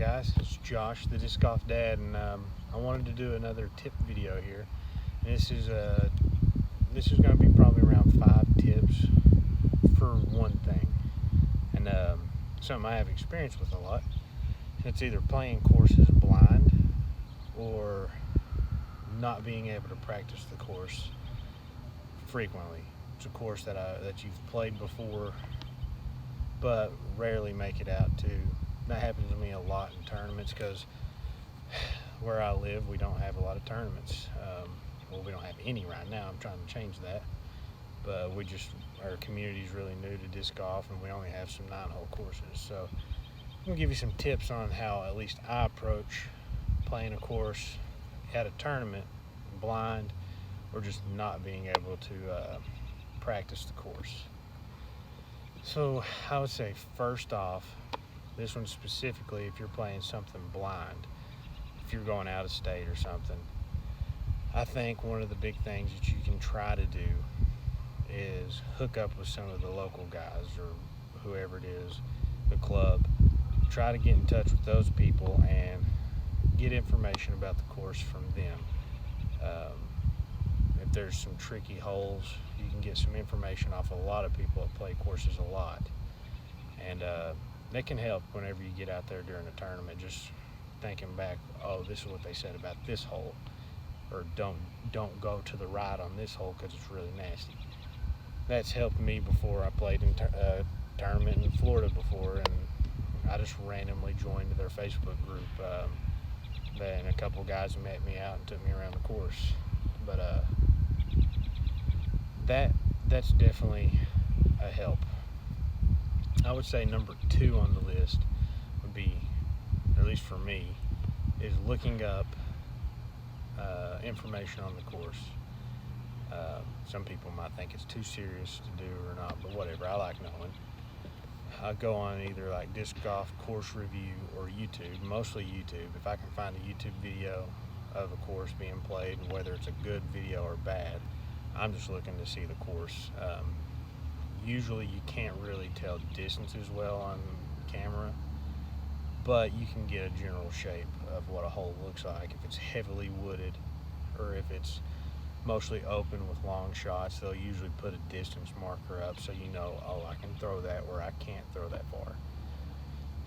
guys? It's Josh, the Disc Golf Dad, and I wanted to do another tip video here. And this is going to be probably around 5 tips for one thing, and something I have experience with a lot. It's either playing courses blind or not being able to practice the course frequently. It's a course that you've played before, but rarely make it out to. That happens to me a lot in tournaments because where I live, we don't have a lot of tournaments. Well, we don't have any right now. I'm trying to change that, but our community is really new to disc golf, and we only have some 9-hole courses. So I'm gonna give you some tips on how at least I approach playing a course at a tournament blind, or just not being able to practice the course. So I would say, first off, this one specifically, if you're playing something blind, if you're going out of state or something, I think one of the big things that you can try to do is hook up with some of the local guys or whoever it is, the club. Try to get in touch with those people and get information about the course from them. If there's some tricky holes, you can get some information off a lot of people that play courses a lot, and that can help whenever you get out there during a tournament, just thinking back, oh, this is what they said about this hole, or don't go to the right on this hole because it's really nasty. That's helped me before. I played in a tournament in Florida before, and I just randomly joined their Facebook group. Then a couple guys met me out and took me around the course. But that's definitely a help. I would say number 2 on the list would be, at least for me, is looking up information on the course. Some people might think it's too serious to do or not, but whatever. I like knowing. I go on either like Disc Golf Course Review or YouTube, mostly YouTube. If I can find a YouTube video of a course being played, and whether it's a good video or bad, I'm just looking to see the course. Usually you can't really tell distances well on camera, but you can get a general shape of what a hole looks like. If it's heavily wooded or if it's mostly open with long shots, they'll usually put a distance marker up so you know, oh, I can throw that where I can't throw that far.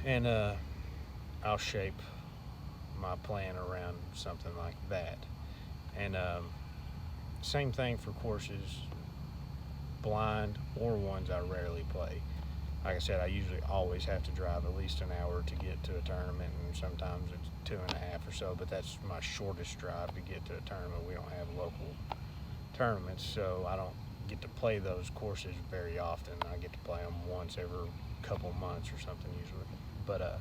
And I'll shape my plan around something like that. And same thing for courses blind or ones I rarely play. Like I said, I usually always have to drive at least an hour to get to a tournament, and sometimes it's 2.5 or so, but that's my shortest drive to get to a tournament. We don't have local tournaments, so I don't get to play those courses very often. I get to play them once every couple months or something usually. But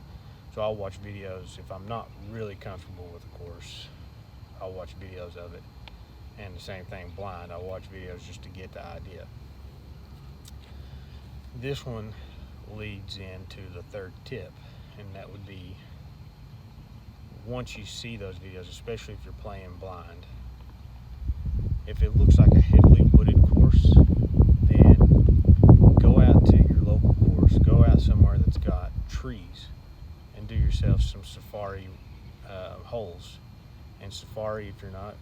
so I'll watch videos. If I'm not really comfortable with the course, I'll watch videos of it. And the same thing blind, I'll watch videos just to get the idea. This one leads into the 3rd tip, and that would be, once you see those videos, especially if you're playing blind, if it looks like a heavily wooded course, then go out to your local course, go out somewhere that's got trees, and do yourself some safari holes. And safari, if you're not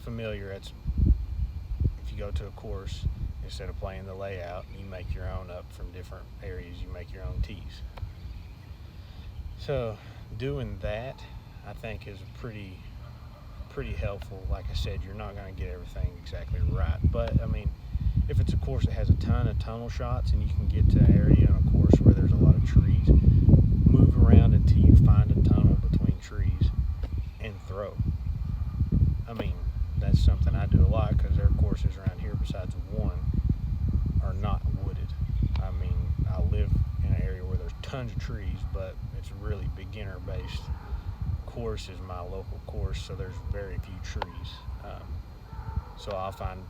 familiar, if you go to a course, instead of playing the layout, you make your own up from different areas. You make your own tees. So doing that, I think, is pretty helpful. Like I said, you're not going to get everything exactly right, but I mean, if it's a course that has a ton of tunnel shots and you can get to an area on a course where there's a lot of trees, move around until you find a tunnel between trees and throw. I mean, that's something I do a lot because there are courses around here besides one are not wooded. I mean, I live in an area where there's tons of trees, but it's a really beginner based course is my local course, so there's very few trees. So I'll find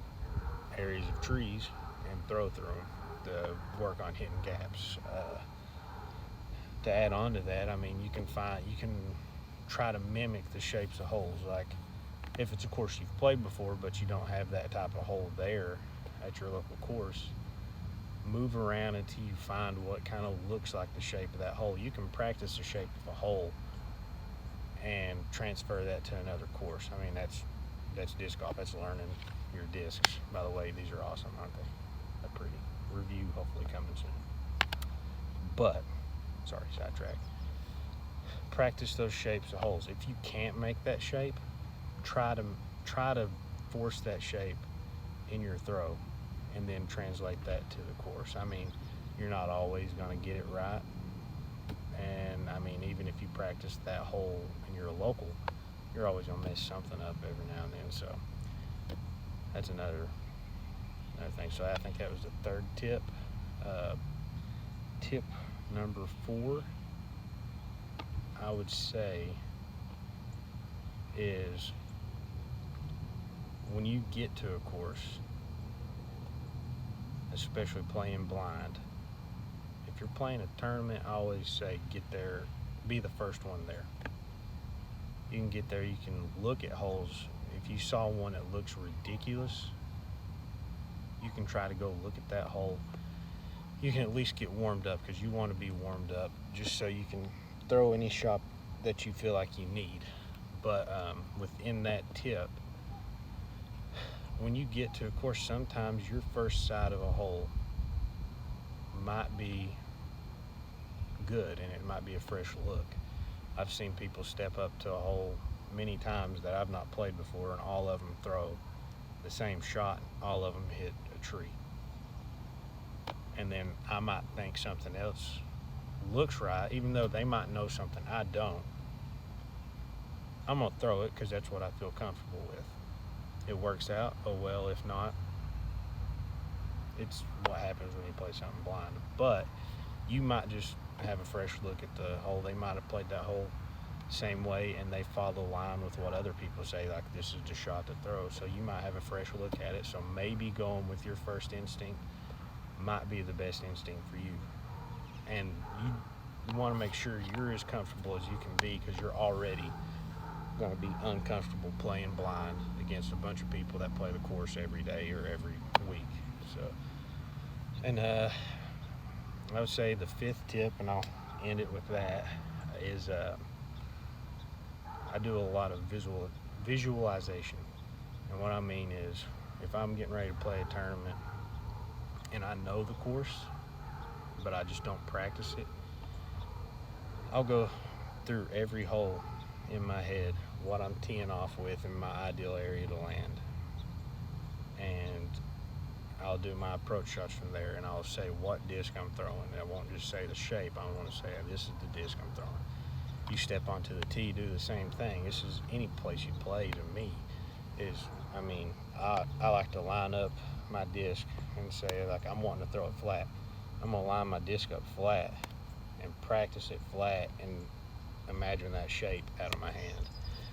areas of trees and throw through them to work on hitting gaps. To add on to that, I mean, you can try to mimic the shapes of holes. Like if it's a course you've played before, but you don't have that type of hole there at your local course, move around until you find what kind of looks like the shape of that hole. You can practice the shape of a hole and transfer that to another course. I mean, that's disc golf. That's learning your discs. By the way, these are awesome, aren't they? A pretty review hopefully coming soon. But, sorry, sidetrack. Practice those shapes of holes. If you can't make that shape, try to force that shape in your throw and then translate that to the course. I mean, you're not always going to get it right. And I mean, even if you practice that hole and you're a local, you're always going to mess something up every now and then. So that's another thing. So I think that was the third tip. Tip number 4, I would say, is when you get to a course, especially playing blind, if you're playing a tournament, I always say get there, be the first one there. You can get there, you can look at holes. If you saw one that looks ridiculous, you can try to go look at that hole. You can at least get warmed up, because you want to be warmed up just so you can throw any shot that you feel like you need. But within that tip, when you get to a course, sometimes your first side of a hole might be good and it might be a fresh look. I've seen people step up to a hole many times that I've not played before, and all of them throw the same shot, all of them hit a tree. And then I might think something else looks right, even though they might know something I don't. I'm gonna throw it because that's what I feel comfortable with. It works out, oh well. If not, it's what happens when you play something blind. But you might just have a fresh look at the hole. They might have played that hole same way and they follow the line with what other people say, like this is the shot to throw. So you might have a fresh look at it. So maybe going with your first instinct might be the best instinct for you. And you want to make sure you're as comfortable as you can be, because you're already going to be uncomfortable playing blind against a bunch of people that play the course every day or every week. So, and I would say the 5th tip, and I'll end it with that, is I do a lot of visualization. And what I mean is, if I'm getting ready to play a tournament and I know the course, but I just don't practice it, I'll go through every hole in my head, what I'm teeing off with in my ideal area to land. And I'll do my approach shots from there, and I'll say what disc I'm throwing. And I won't just say the shape, I want to say this is the disc I'm throwing. You step onto the tee, do the same thing. This is any place you play to me. I mean, I like to line up my disc and say, like, I'm wanting to throw it flat. I'm going to line my disc up flat and practice it flat and imagine that shape out of my hand.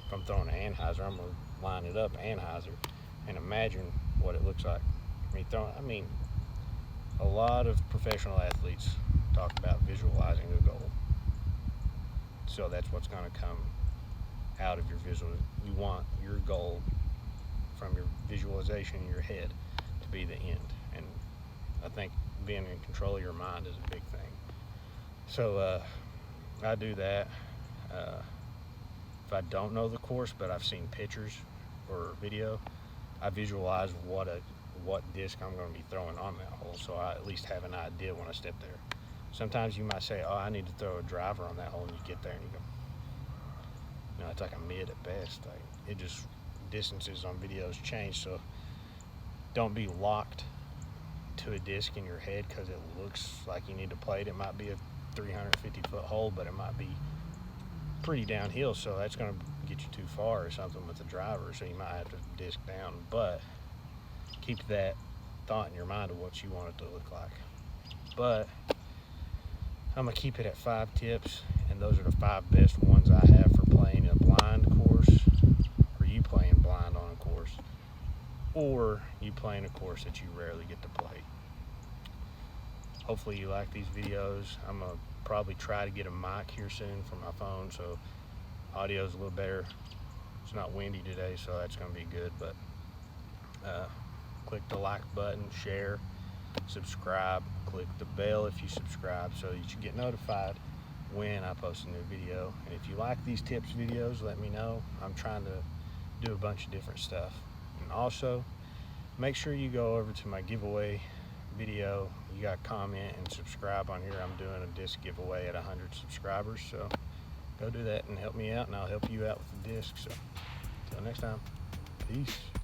If I'm throwing an Anheuser, I'm going to line it up Anheuser and imagine what it looks like. I mean, a lot of professional athletes talk about visualizing a goal. So that's what's going to come out of your visual. You want your goal from your visualization in your head to be the end. And I think being in control of your mind is a big thing. So I do that. If I don't know the course, but I've seen pictures or video, I visualize what disc I'm going to be throwing on that hole, so I at least have an idea when I step there. Sometimes you might say, oh, I need to throw a driver on that hole, and you get there and you go, it's like a mid at best. Like, it just, distances on videos change, so don't be locked to a disc in your head because it looks like you need to play it. It might be a 350-foot hole, but it might be pretty downhill, so that's going to get you too far or something with the driver, so you might have to disc down. But keep that thought in your mind of what you want it to look like. But I'm going to keep it at 5 tips, and those are the 5 best ones I have for playing a blind course, or you playing blind on a course, or you playing a course that you rarely get to play. Hopefully you like these videos. I'm going to probably try to get a mic here soon for my phone, so audio is a little better. It's not windy today, so that's going to be good. But click the like button, share, subscribe, click the bell if you subscribe so that you get notified when I post a new video. And if you like these tips videos, let me know. I'm trying to do a bunch of different stuff. And also, make sure you go over to my giveaway video. You got to comment and subscribe on here. I'm doing a disc giveaway at 100 subscribers, so go do that and help me out, and I'll help you out with the disc. So until next time, peace.